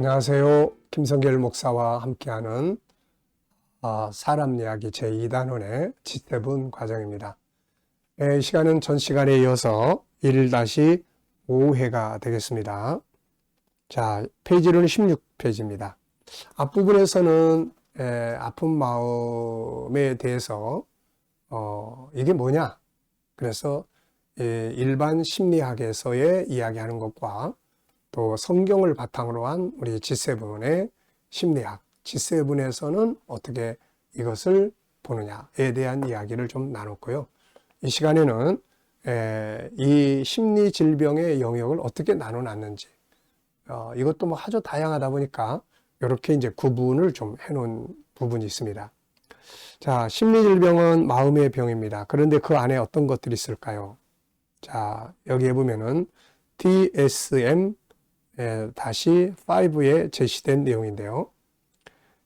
안녕하세요. 김성길 목사와 함께하는 사람 이야기 제2단원의 G7 과정입니다. 이 시간은 전 시간에 이어서 1-5회가 되겠습니다. 자, 페이지로는 16페이지입니다. 앞부분에서는 아픈 마음에 대해서 이게 뭐냐? 그래서 일반 심리학에서의 이야기하는 것과 또 성경을 바탕으로 한 우리 G7의 심리학, G7에서는 어떻게 이것을 보느냐에 대한 이야기를 좀 나눴고요. 이 시간에는 이 심리 질병의 영역을 어떻게 나눠놨는지, 이것도 뭐 아주 다양하다 보니까 이렇게 이제 구분을 좀 해놓은 부분이 있습니다. 자, 심리 질병은 마음의 병입니다. 그런데 그 안에 어떤 것들이 있을까요? 자, 여기에 보면은 DSM 다시 5에 제시된 내용인데요.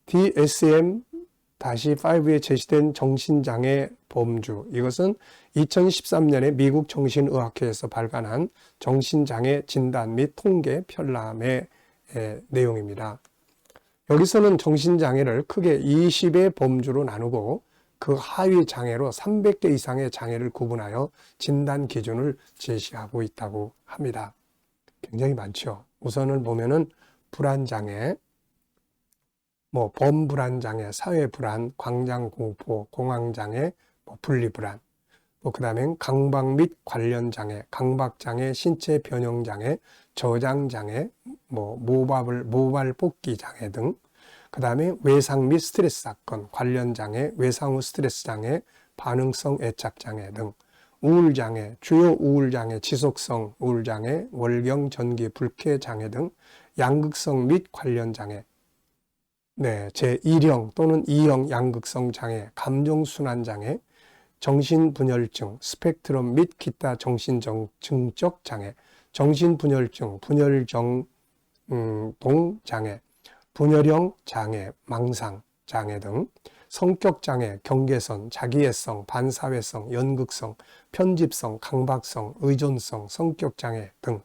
DSM-5에 제시된 정신장애 범주, 이것은 2013년에 미국 정신의학회에서 발간한 정신장애 진단 및 통계 편람의 내용입니다. 여기서는 정신장애를 크게 20의 범주로 나누고 그 하위 장애로 300개 이상의 장애를 구분하여 진단 기준을 제시하고 있다고 합니다. 굉장히 많죠. 우선은 보면은 불안장애, 범불안장애, 사회불안, 광장공포, 공황장애, 분리불안, 그 다음에 강박 및 관련장애, 강박장애, 신체 변형장애, 저장장애, 모발 뽑기 장애 등, 그 다음에 외상 및 스트레스 사건, 관련장애, 외상 후 스트레스 장애, 반응성 애착장애 등, 우울장애, 주요 우울장애, 지속성 우울장애, 월경, 전기, 불쾌장애 등 양극성 및 관련장애, 제1형 또는 2형 양극성 장애, 감정순환장애, 정신분열증, 스펙트럼 및 기타 정신증적 장애, 정신분열증, 분열정동장애, 분열형 장애, 망상장애 등, 성격장애, 경계선, 자기애성, 반사회성, 연극성, 편집성, 강박성, 의존성, 성격장애 등,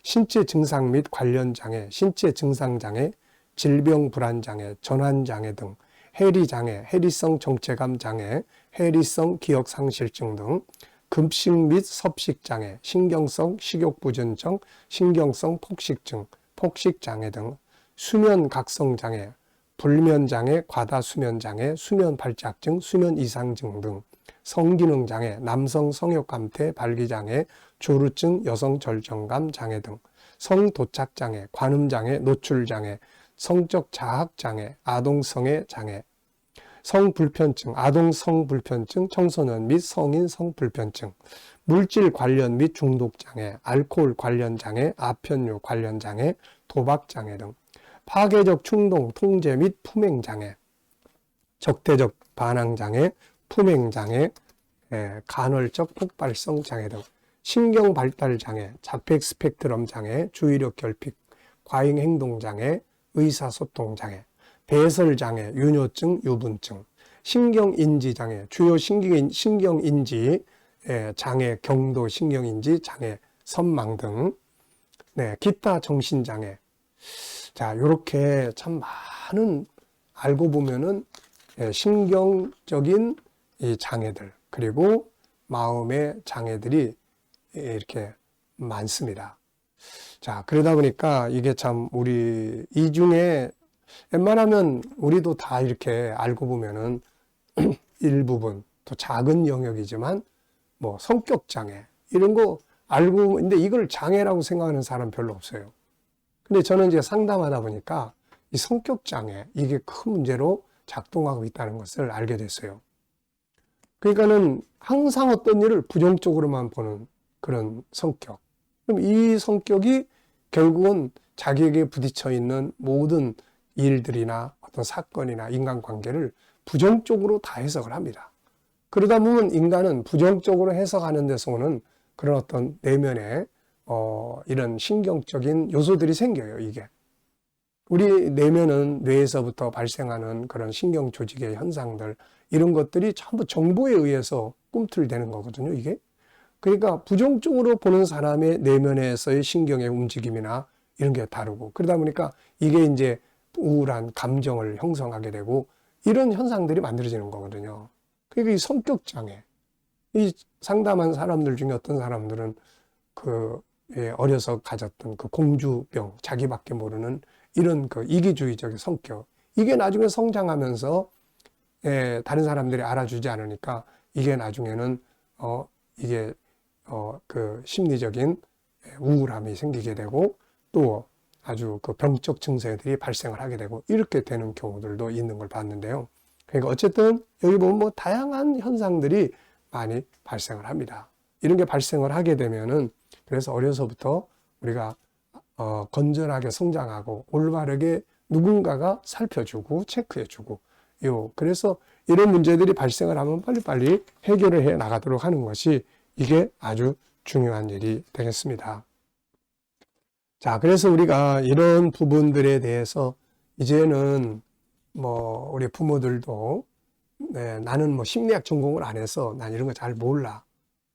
신체 증상 및 관련장애, 신체 증상장애, 질병불안장애, 전환장애 등, 해리장애, 해리성 정체감장애, 해리성 기억상실증 등, 급식 및 섭식장애, 신경성 식욕부전증, 신경성 폭식증, 폭식장애 등, 수면각성장애, 불면장애, 과다수면장애, 수면발작증, 수면이상증 등, 성기능장애, 남성 성욕감퇴, 발기장애, 조루증, 여성절정감 장애 등, 성도착장애, 관음장애, 노출장애, 성적 자학장애, 아동성애 장애, 성불편증, 아동성불편증, 청소년 및 성인 성불편증, 물질 관련 및 중독장애, 알코올 관련장애, 아편류 관련장애, 도박장애 등, 파괴적 충동, 통제 및 품행장애, 적대적 반항장애, 품행장애, 간헐적 폭발성 장애 등, 신경발달장애, 자폐 스펙트럼 장애, 주의력 결핍, 과잉행동장애, 의사소통장애, 배설장애, 유뇨증, 유분증, 신경인지장애, 주요 신경인지 장애, 경도 신경인지 장애, 선망 등, 기타 정신장애. 자, 이렇게 참 많은, 알고 보면은 신경적인 이 장애들, 그리고 마음의 장애들이 이렇게 많습니다. 자, 그러다 보니까 이게 참 우리 이 중에 웬만하면 우리도 다 이렇게 알고 보면은 일부분, 또 작은 영역이지만 성격장애, 이런 거 알고, 근데 이걸 장애라고 생각하는 사람 별로 없어요. 근데 저는 이제 상담하다 보니까 이 성격장애, 이게 큰 문제로 작동하고 있다는 것을 알게 됐어요. 그러니까는 항상 어떤 일을 부정적으로만 보는 그런 성격. 그럼 이 성격이 결국은 자기에게 부딪혀 있는 모든 일들이나 어떤 사건이나 인간관계를 부정적으로 다 해석을 합니다. 그러다 보면 인간은 부정적으로 해석하는 데서 오는 그런 어떤 내면의 이런 신경적인 요소들이 생겨요, 이게. 우리 내면은 뇌에서부터 발생하는 그런 신경 조직의 현상들, 이런 것들이 전부 정보에 의해서 꿈틀대는 거거든요, 이게. 그러니까 부정적으로 보는 사람의 내면에서의 신경의 움직임이나 이런 게 다르고 그러다 보니까 이게 이제 우울한 감정을 형성하게 되고 이런 현상들이 만들어지는 거거든요. 그러니까 이 성격 장애, 이 상담한 사람들 중에 어떤 사람들은 그 어려서 가졌던 그 공주병, 자기밖에 모르는 이런 그 이기주의적인 성격, 이게 나중에 성장하면서 다른 사람들이 알아주지 않으니까 이게 나중에는 이게 그 심리적인 우울함이 생기게 되고 또 아주 그 병적 증세들이 발생을 하게 되고 이렇게 되는 경우들도 있는 걸 봤는데요. 그러니까 어쨌든 여기 보면 뭐 다양한 현상들이 많이 발생을 합니다. 이런 게 발생을 하게 되면은 그래서 어려서부터 우리가 건전하게 성장하고 올바르게 누군가가 살펴주고 체크해주고 그래서 이런 문제들이 발생을 하면 빨리빨리 해결을 해 나가도록 하는 것이 이게 아주 중요한 일이 되겠습니다. 자, 그래서 우리가 이런 부분들에 대해서 이제는 뭐 우리 부모들도 나는 뭐 심리학 전공을 안 해서 난 이런 거 잘 몰라.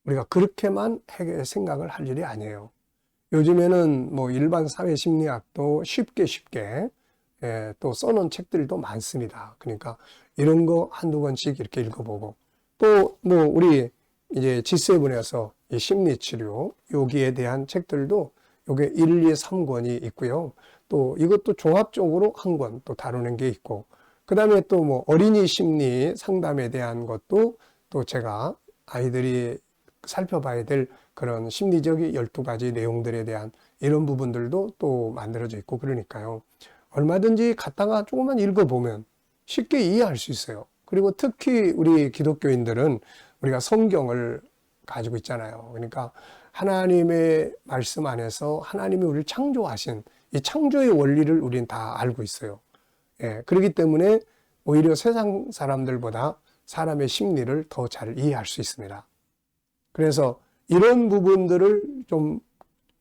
우리가 그렇게만 생각을 할 일이 아니에요. 요즘에는 뭐 일반 사회 심리학도 쉽게 또 써놓은 책들도 많습니다. 그러니까 이런 거 한두 권씩 이렇게 읽어보고 또 뭐 우리 이제 G7에서 이 심리치료 여기에 대한 책들도 요게 1, 2, 3권이 있고요. 또 이것도 종합적으로 한 권 또 다루는 게 있고 그 다음에 또 뭐 어린이 심리 상담에 대한 것도 또 제가 아이들이 살펴봐야 될 그런 심리적인 12가지 내용들에 대한 이런 부분들도 또 만들어져 있고 그러니까요. 얼마든지 갖다가 조금만 읽어보면 쉽게 이해할 수 있어요. 그리고 특히 우리 기독교인들은 우리가 성경을 가지고 있잖아요. 그러니까 하나님의 말씀 안에서 하나님이 우리를 창조하신 이 창조의 원리를 우리는 다 알고 있어요. 그렇기 때문에 오히려 세상 사람들보다 사람의 심리를 더 잘 이해할 수 있습니다. 그래서 이런 부분들을 좀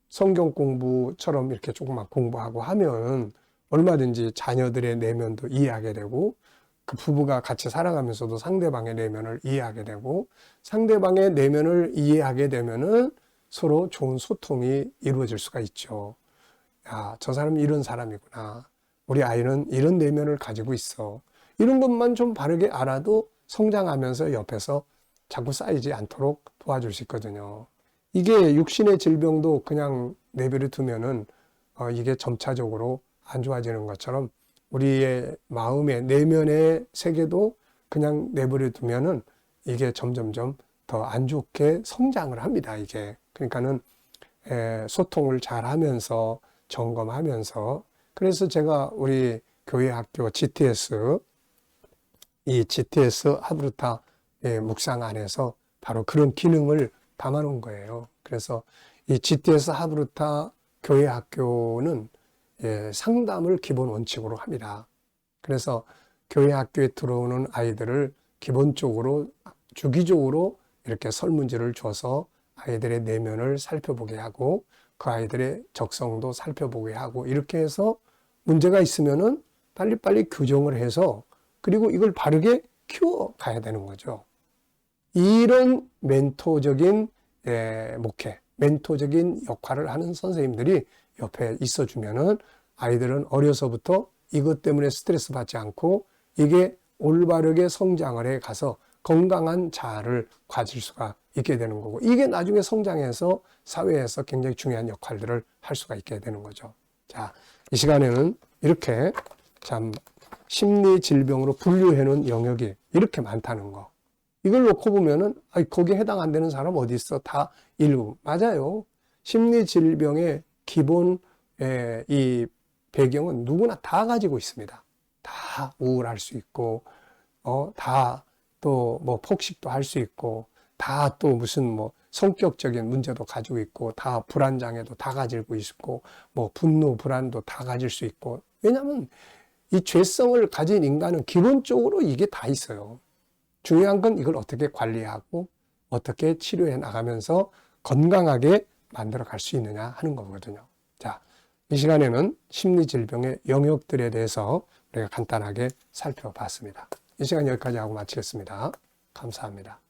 성경 공부처럼 이렇게 조금만 공부하고 하면 얼마든지 자녀들의 내면도 이해하게 되고 그 부부가 같이 살아가면서도 상대방의 내면을 이해하게 되고 상대방의 내면을 이해하게 되면은 서로 좋은 소통이 이루어질 수가 있죠. 야, 저 사람이 이런 사람이구나. 우리 아이는 이런 내면을 가지고 있어. 이런 것만 좀 바르게 알아도 성장하면서 옆에서 자꾸 쌓이지 않도록 도와줄 수 있거든요. 이게 육신의 질병도 그냥 내버려 두면은 이게 점차적으로 안 좋아지는 것처럼 우리의 마음의 내면의 세계도 그냥 내버려 두면은 이게 점점점 더 안 좋게 성장을 합니다. 이게 그러니까는 소통을 잘 하면서 점검하면서 그래서 제가 우리 교회 학교 GTS 이 GTS 하브르타 묵상 안에서 바로 그런 기능을 담아 놓은 거예요. 그래서 이 GTS 하브르타 교회 학교는 상담을 기본 원칙으로 합니다. 그래서 교회 학교에 들어오는 아이들을 기본적으로 주기적으로 이렇게 설문지를 줘서 아이들의 내면을 살펴보게 하고 그 아이들의 적성도 살펴보게 하고 이렇게 해서 문제가 있으면은 빨리빨리 교정을 해서 그리고 이걸 바르게 키워가야 되는 거죠. 이런 멘토적인 목회, 멘토적인 역할을 하는 선생님들이 옆에 있어주면은 아이들은 어려서부터 이것 때문에 스트레스 받지 않고 이게 올바르게 성장을 해 가서 건강한 자아를 가질 수가 있게 되는 거고 이게 나중에 성장해서 사회에서 굉장히 중요한 역할들을 할 수가 있게 되는 거죠. 자, 이 시간에는 이렇게 참 심리 질병으로 분류해 놓은 영역이 이렇게 많다는 거. 이걸 놓고 보면은 거기에 해당 안 되는 사람 어디 있어? 다 일부. 맞아요. 심리 질병의 기본 이 배경은 누구나 다 가지고 있습니다. 다 우울할 수 있고 다 또 뭐 폭식도 할 수 있고 다 또 무슨 뭐 성격적인 문제도 가지고 있고 다 불안장애도 다 가지고 있고 뭐 분노 불안도 다 가질 수 있고 왜냐하면 이 죄성을 가진 인간은 기본적으로 이게 다 있어요. 중요한 건 이걸 어떻게 관리하고 어떻게 치료해 나가면서 건강하게 만들어 갈 수 있느냐 하는 거거든요. 자, 이 시간에는 심리질병의 영역들에 대해서 우리가 간단하게 살펴봤습니다. 이 시간 여기까지 하고 마치겠습니다. 감사합니다.